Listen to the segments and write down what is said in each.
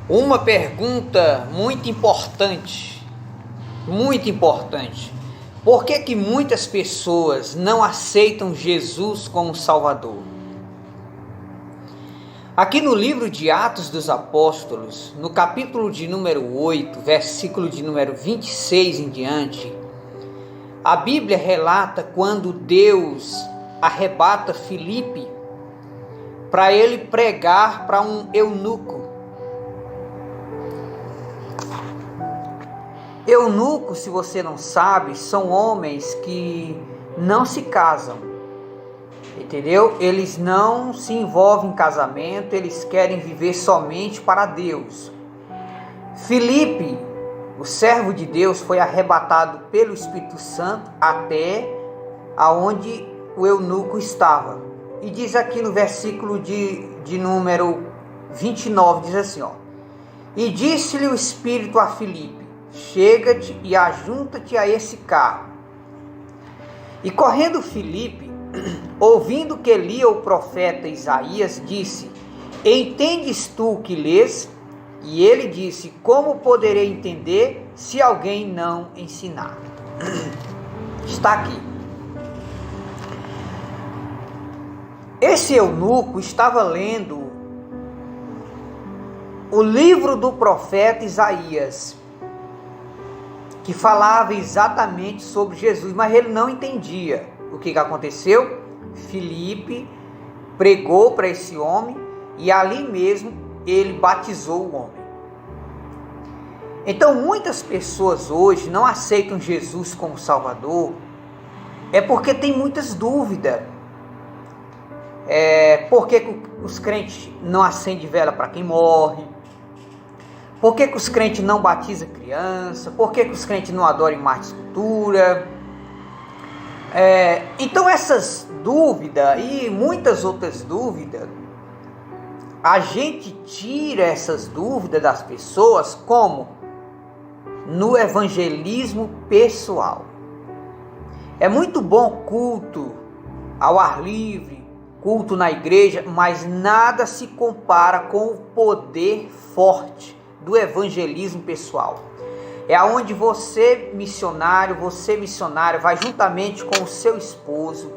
Uma pergunta muito importante. Por que que muitas pessoas não aceitam Jesus como Salvador? Aqui no livro de Atos dos Apóstolos, no capítulo de número 8, versículo de número 26 em diante, a Bíblia relata quando Deus arrebata Filipe para ele pregar para um eunuco. Eunuco, se você não sabe, são homens que não se casam, entendeu? Eles não se envolvem em casamento, eles querem viver somente para Deus. Filipe, o servo de Deus, foi arrebatado pelo Espírito Santo até aonde o eunuco estava. E diz aqui no versículo de número 29, diz assim, ó: E disse-lhe o Espírito a Filipe: Chega-te e ajunta-te a esse carro. E correndo Filipe, ouvindo que lia o profeta Isaías, disse: Entendes tu o que lês? E ele disse: Como poderei entender se alguém não ensinar? Está aqui. Esse eunuco estava lendo o livro do profeta Isaías, que falava exatamente sobre Jesus, mas ele não entendia. O que aconteceu? Filipe pregou para esse homem e ali mesmo ele batizou o homem. Então muitas pessoas hoje não aceitam Jesus como Salvador, é porque tem muitas dúvidas. Por que os crentes não acendem vela para quem morre? Por que os crentes não batizam criança? Por que os crentes não adoram imagem de escultura? Então essas dúvidas e muitas outras dúvidas, a gente tira essas dúvidas das pessoas como? No evangelismo pessoal. É muito bom culto ao ar livre, culto na igreja, mas nada se compara com o poder forte do evangelismo pessoal. É aonde você missionário, vai juntamente com o seu esposo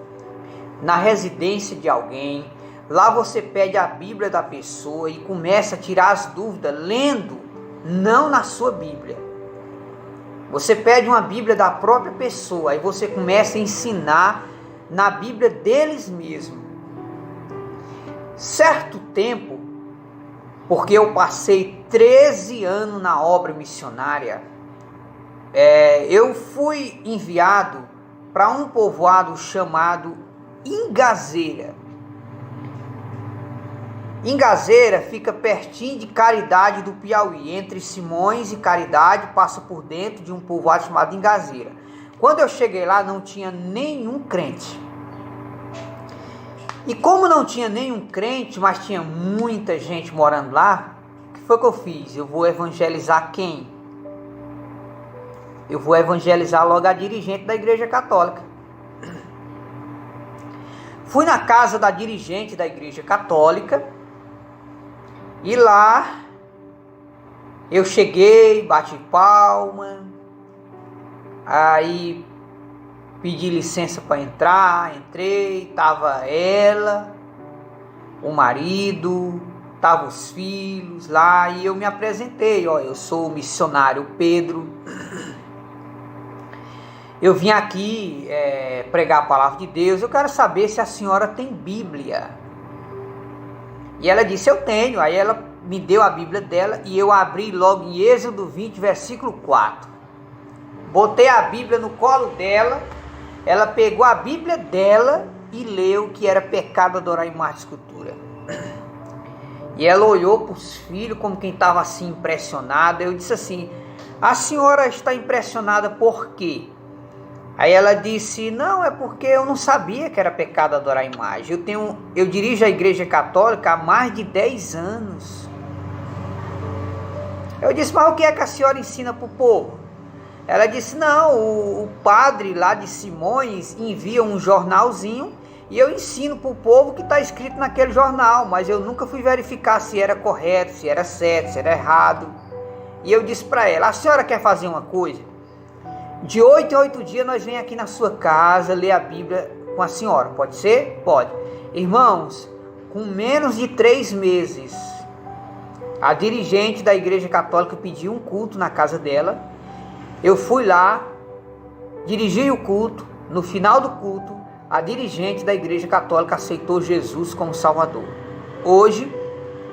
na residência de alguém. Lá você pede a Bíblia da pessoa e começa a tirar as dúvidas lendo, não na sua Bíblia. Você pede uma Bíblia da própria pessoa e você começa a ensinar na Bíblia deles mesmos. Certo tempo, porque eu passei 13 anos na obra missionária, eu fui enviado para um povoado chamado Ingazeira. Ingazeira fica pertinho de Caridade do Piauí, entre Simões e Caridade, passa por dentro de um povoado chamado Ingazeira. Quando eu cheguei lá, não tinha nenhum crente. E como não tinha nenhum crente, mas tinha muita gente morando lá, o que foi que eu fiz? Eu vou evangelizar quem? Eu vou evangelizar logo a dirigente da Igreja Católica. Fui na casa da dirigente da Igreja Católica e lá eu cheguei, bati palma, aí pedi licença para entrar, entrei, estava ela, o marido, estavam os filhos lá e eu me apresentei, eu sou o missionário Pedro, eu vim aqui pregar a palavra de Deus, eu quero saber se a senhora tem Bíblia. E ela disse: eu tenho. Aí ela me deu a Bíblia dela e eu abri logo em Êxodo 20, versículo 4. Botei a Bíblia no colo dela. Ela pegou a Bíblia dela e leu que era pecado adorar imagem de escultura. E ela olhou para os filhos como quem estava assim impressionada. Eu disse assim: a senhora está impressionada por quê? Aí ela disse: não, é porque eu não sabia que era pecado adorar imagem. Eu dirijo a Igreja Católica há mais de 10 anos. Eu disse: mas o que é que a senhora ensina para o povo? Ela disse: não, o padre lá de Simões envia um jornalzinho e eu ensino para o povo que está escrito naquele jornal, mas eu nunca fui verificar se era correto, se era certo, se era errado. E eu disse para ela: a senhora quer fazer uma coisa? De 8 em 8 dias nós vem aqui na sua casa ler a Bíblia com a senhora, pode ser? Pode. Irmãos, com menos de 3 meses, a dirigente da Igreja Católica pediu um culto na casa dela. Eu fui lá, dirigi o culto. No final do culto, a dirigente da Igreja Católica aceitou Jesus como Salvador. Hoje,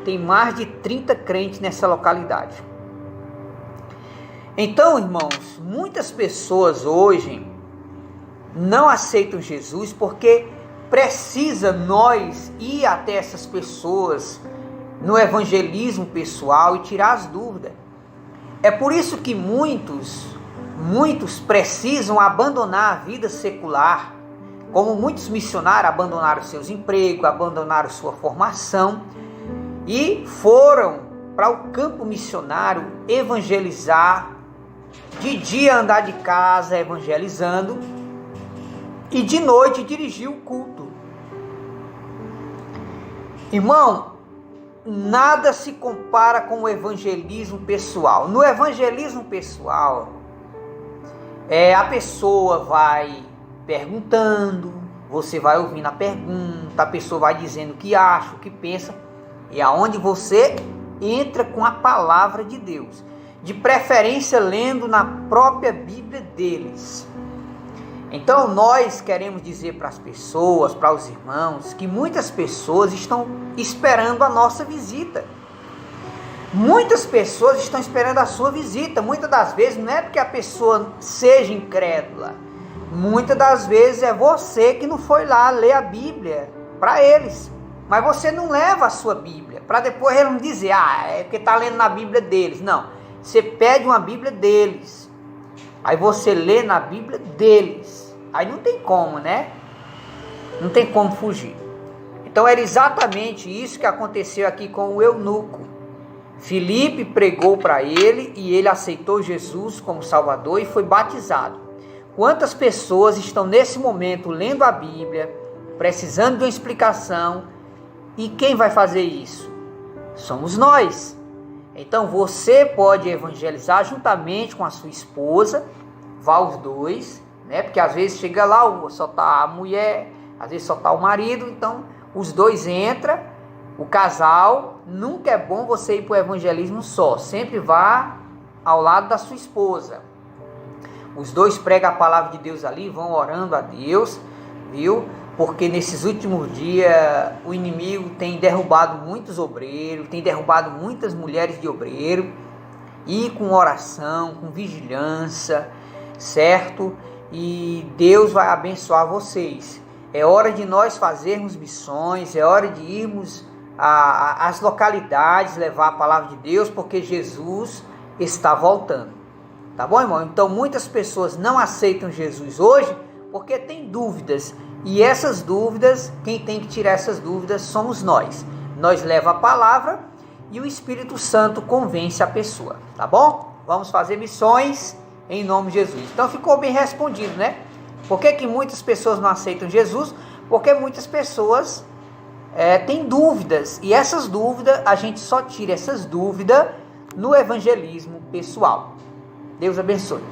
tem mais de 30 crentes nessa localidade. Então, irmãos, muitas pessoas hoje não aceitam Jesus porque precisa nós ir até essas pessoas no evangelismo pessoal e tirar as dúvidas. É por isso que muitos precisam abandonar a vida secular, como muitos missionários abandonaram seus empregos, abandonaram sua formação e foram para o campo missionário evangelizar, de dia andar de casa evangelizando e de noite dirigir o culto. Irmão, nada se compara com o evangelismo pessoal. No evangelismo pessoal, a pessoa vai perguntando, você vai ouvindo a pergunta, a pessoa vai dizendo o que acha, o que pensa, e aonde você entra com a palavra de Deus, de preferência lendo na própria Bíblia deles. Então nós queremos dizer para as pessoas, para os irmãos, que muitas pessoas estão esperando a nossa visita. Muitas pessoas estão esperando a sua visita. Muitas das vezes não é porque a pessoa seja incrédula. Muitas das vezes é você que não foi lá ler a Bíblia para eles. Mas você não leva a sua Bíblia, para depois eles não dizer, é porque está lendo na Bíblia deles. Não, você pede uma Bíblia deles. Aí você lê na Bíblia deles. Aí não tem como, né? Não tem como fugir. Então era exatamente isso que aconteceu aqui com o eunuco. Filipe pregou para ele e ele aceitou Jesus como Salvador e foi batizado. Quantas pessoas estão nesse momento lendo a Bíblia, precisando de uma explicação, e quem vai fazer isso? Somos nós. Então você pode evangelizar juntamente com a sua esposa, vá os dois, né? Porque às vezes chega lá, só está a mulher, às vezes só está o marido, então os dois entram, o casal. Nunca é bom você ir para o evangelismo só, sempre vá ao lado da sua esposa. Os dois pregam a palavra de Deus ali, vão orando a Deus, viu? Porque nesses últimos dias o inimigo tem derrubado muitos obreiros, tem derrubado muitas mulheres de obreiro, e com oração, com vigilância, certo? E Deus vai abençoar vocês. É hora de nós fazermos missões, é hora de irmos às localidades, levar a palavra de Deus, porque Jesus está voltando. Tá bom, irmão? Então muitas pessoas não aceitam Jesus hoje porque tem dúvidas. E essas dúvidas, quem tem que tirar essas dúvidas somos nós. Nós leva a palavra e o Espírito Santo convence a pessoa, tá bom? Vamos fazer missões em nome de Jesus. Então ficou bem respondido, né? Por que muitas pessoas não aceitam Jesus? Porque muitas pessoas têm dúvidas. E essas dúvidas, a gente só tira essas dúvidas no evangelismo pessoal. Deus abençoe.